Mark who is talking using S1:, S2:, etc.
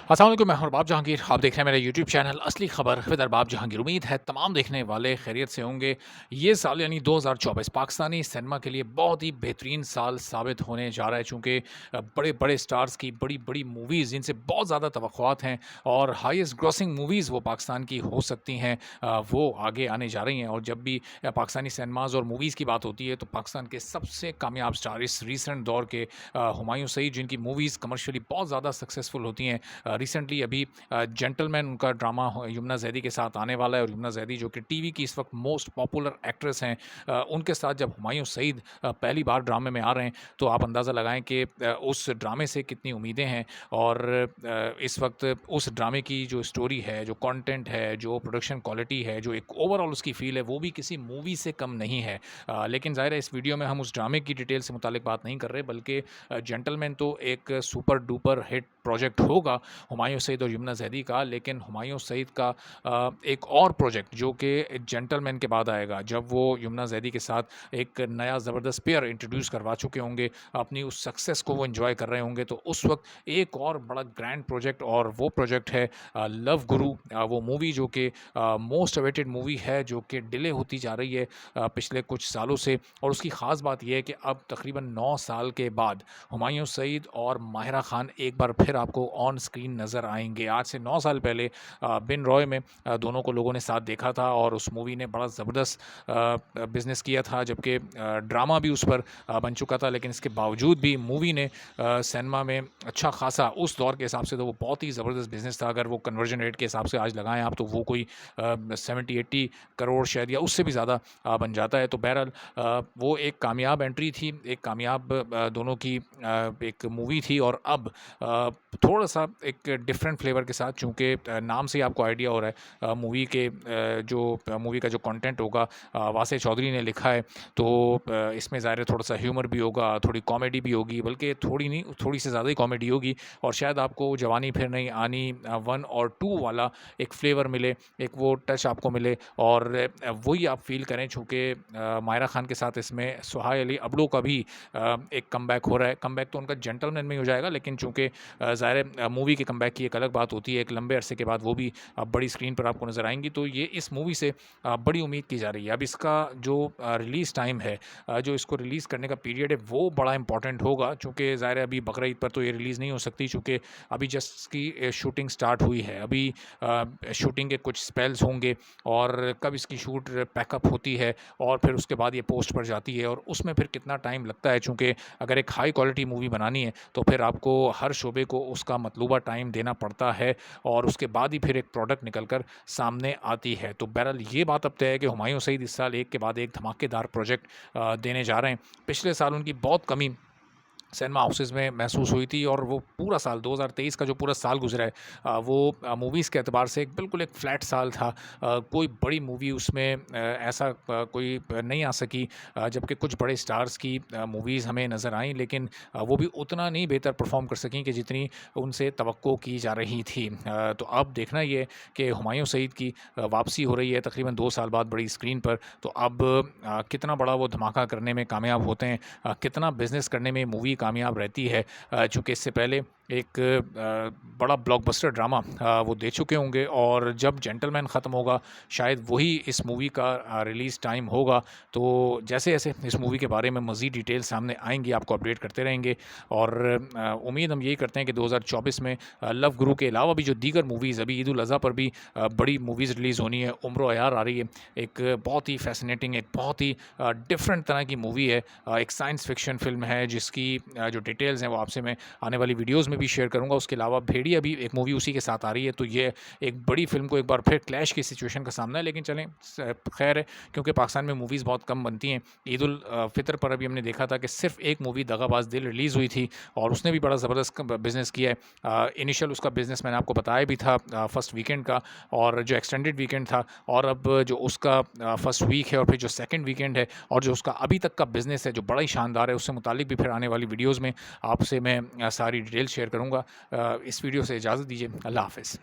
S1: अस्सलाम वालेकुम, मैं हूं अरबाब जहांगीर। आप देख रहे हैं मेरा यूट्यूब चैनल असली खबर विद अरबाब जहांगीर। उम्मीद है तमाम देखने वाले खैरियत से होंगे। ये साल यानी 2024 पाकिस्तानी सिनेमा के लिए बहुत ही बेहतरीन साल साबित होने जा रहा है, चूँकि बड़े-बड़े स्टार्स की बड़ी-बड़ी मूवीज़ जिनसे बहुत ज़्यादा तवक्कुआत हैं और हाईएस्ट ग्रॉसिंग मूवीज़ वो पाकिस्तान की हो सकती हैं, वो आगे आने जा रही हैं। और जब भी पाकिस्तानी सिनेमाज़ और मूवीज़ की बात होती है तो पाकिस्तान के सबसे कामयाब स्टार इस रीसेंट दौर के हुमायूं सईद, जिनकी मूवीज़ कमर्शियली बहुत ज़्यादा सक्सेसफुल होती हैं। रिसेंटली अभी जेंटलमैन उनका ड्रामा यमुना ज़ैदी के साथ आने वाला है और यमुना ज़ैदी जो कि टीवी की इस वक्त मोस्ट पॉपुलर एक्ट्रेस हैं, उनके साथ जब हुमायूं सईद पहली बार ड्रामे में आ रहे हैं तो आप अंदाज़ा लगाएं कि उस ड्रामे से कितनी उम्मीदें हैं। और इस वक्त उस ड्रामे की जो स्टोरी है, जो कंटेंट है, जो प्रोडक्शन क्वालिटी है, जो एक ओवरऑल उसकी फील है, वो भी किसी मूवी से कम नहीं है। लेकिन ज़ाहिर है इस वीडियो में हम उस ड्रामे की डिटेल से मुतालिक बात नहीं कर रहे, बल्कि जेंटलमैन तो एक सुपर डुपर हिट प्रोजेक्ट होगा हुमायूं सईद और यमुना ज़ैदी का। लेकिन हुमायूं सईद का एक और प्रोजेक्ट जो कि जेंटलमैन के बाद आएगा, जब वो यमुना ज़ैदी के साथ एक नया ज़बरदस्त पेयर इंट्रोड्यूस करवा चुके होंगे, अपनी उस सक्सेस को वो एंजॉय कर रहे होंगे, तो उस वक्त एक और बड़ा ग्रैंड प्रोजेक्ट और वो प्रोजेक्ट है लव गुरु। वो मूवी जो कि मोस्ट अवेटेड मूवी है, जो कि डिले होती जा रही है पिछले कुछ सालों से। और उसकी ख़ास बात यह है कि अब तकरीबन 9 साल के बाद हुमायूं सईद और माहिरा खान एक बार फिर आपको ऑन स्क्रीन नज़र आएंगे। आज से 9 साल पहले बिन रॉय में दोनों को लोगों ने साथ देखा था और उस मूवी ने बड़ा ज़बरदस्त बिजनेस किया था, जबकि ड्रामा भी उस पर बन चुका था। लेकिन इसके बावजूद भी मूवी ने सिनेमा में अच्छा खासा, उस दौर के हिसाब से तो वो बहुत ही ज़बरदस्त बिजनेस था। अगर वो कन्वर्जन रेट के हिसाब से आज लगाएं आप, तो वो कोई 70-80 करोड़ शायद या उससे भी ज़्यादा बन जाता है। तो बहरहाल वो एक कामयाब एंट्री थी, एक कामयाब दोनों की एक मूवी थी। और अब थोड़ा-सा एक डिफरेंट फ्लेवर के साथ, चूँकि नाम से ही आपको आइडिया हो रहा है मूवी के जो मूवी का जो कंटेंट होगा वासे चौधरी ने लिखा है, तो इसमें ज़ाहिर है थोड़ा-सा ह्यूमर भी होगा, थोड़ी कॉमेडी भी होगी, बल्कि थोड़ी नहीं, थोड़ी से ज़्यादा ही कॉमेडी होगी। और शायद आपको जवानी फिर नहीं आनी 1 और 2 वाला एक फ्लेवर मिले, एक वो टच आपको मिले और वही आप फ़ील करें, चूँकि मायरा खान के साथ इसमें सुहाय अली अबड़ो का भी एक कमबैक हो रहा है। कमबैक तो उनका जेंटलमैन में ही हो जाएगा, लेकिन चूँकि ज़ाहिर है मूवी के कमबैक की एक अलग बात होती है, एक लंबे अरसे के बाद वो भी बड़ी स्क्रीन पर आपको नज़र आएँगी। तो ये इस मूवी से बड़ी उम्मीद की जा रही है। अब इसका जो रिलीज़ टाइम है, जो इसको रिलीज़ करने का पीरियड है, वो बड़ा इंपॉर्टेंट होगा, चूँकि ज़ाहिर है अभी बकरा ईद पर तो ये रिलीज़ नहीं हो सकती, चूँकि अभी जस्ट इसकी शूटिंग स्टार्ट हुई है। अभी शूटिंग के कुछ स्पेल्स होंगे और कब इसकी शूट पैकअप होती है और फिर उसके बाद ये पोस्ट पर जाती है और उसमें फिर कितना टाइम लगता है, चूँकि अगर एक हाई क्वालिटी मूवी बनानी है तो फिर आपको हर शोबे को उसका मतलूबा टाइम देना पड़ता है और उसके बाद ही फिर एक प्रोडक्ट निकल कर सामने आती है। तो बहरहाल ये बात अब तय है कि हुमायूं सईद इस साल एक के बाद एक धमाकेदार प्रोजेक्ट देने जा रहे हैं। पिछले साल उनकी बहुत कमी सिनेमा हाउसेज़ में महसूस हुई थी और वो पूरा साल 2023 का जो पूरा साल गुजरा है, वो मूवीज़ के एतबार से बिल्कुल एक फ्लैट साल था। कोई बड़ी मूवी उसमें ऐसा कोई नहीं आ सकी, जबकि कुछ बड़े स्टार्स की मूवीज़ हमें नज़र आईं, लेकिन वो भी उतना नहीं बेहतर परफॉर्म कर सकें कि जितनी उनसे तवक्को की जा रही थी। तो अब देखना ये है कि हुमायूं सईद की वापसी हो रही है तकरीबन 2 साल बाद बड़ी स्क्रीन पर। तो अब कितना बड़ा वो धमाका करने में कामयाब होते हैं, कितना बिज़नेस करने में मूवी कामयाब रहती है। चूँकि इससे पहले एक बड़ा ब्लॉकबस्टर ड्रामा वो दे चुके होंगे और जब जेंटलमैन ख़त्म होगा शायद वही इस मूवी का रिलीज़ टाइम होगा। तो जैसे-जैसे इस मूवी के बारे में मज़ीद डिटेल सामने आएँगी, आपको अपडेट करते रहेंगे। और उम्मीद हम यही करते हैं कि 2024 में लव गुरु के अलावा भी जो दीगर मूवीज़, अभी ईद उल अज़हा पर भी बड़ी मूवीज़ रिलीज़ होनी है। उम्र अयार आ रही है, एक बहुत ही फ़ैसिनेटिंग, एक बहुत ही डिफरेंट तरह की मूवी है। एक साइंस फ़िक्शन फ़िल्म है जिसकी जो डिटेल्स हैं वो आपसे मैं आने वाली वीडियोज़ में भी शेयर करूँगा। उसके अलावा भेड़िया भी एक मूवी उसी के साथ आ रही है। तो ये एक बड़ी फ़िल्म को एक बार फिर क्लैश की सिचुएशन का सामना है, लेकिन चलें खैर है, क्योंकि पाकिस्तान में मूवीज़ बहुत कम बनती हैं। ईद उल फ़ितर पर अभी हमने देखा था कि सिर्फ एक मूवी दगाबाज़ दिल रिलीज़ हुई थी और उसने भी बड़ा ज़बरदस्त बिज़नेस किया है। इनिशियल उसका बिज़नेस मैंने आपको बताया भी था फर्स्ट वीकेंड का, और जो एक्सटेंडेड वीकेंड था, और अब जो उसका फर्स्ट वीक है और फिर जो सेकंड वीकेंड है और जो उसका अभी तक का बिज़नेस है जो बड़ा ही शानदार है, उससे मुतालिक भी फिर आने वाली वीडियोज़ में आपसे मैं सारी डिटेल शेयर करूँगा। इस वीडियो से इजाज़त दीजिए। अल्लाह हाफ़िज़।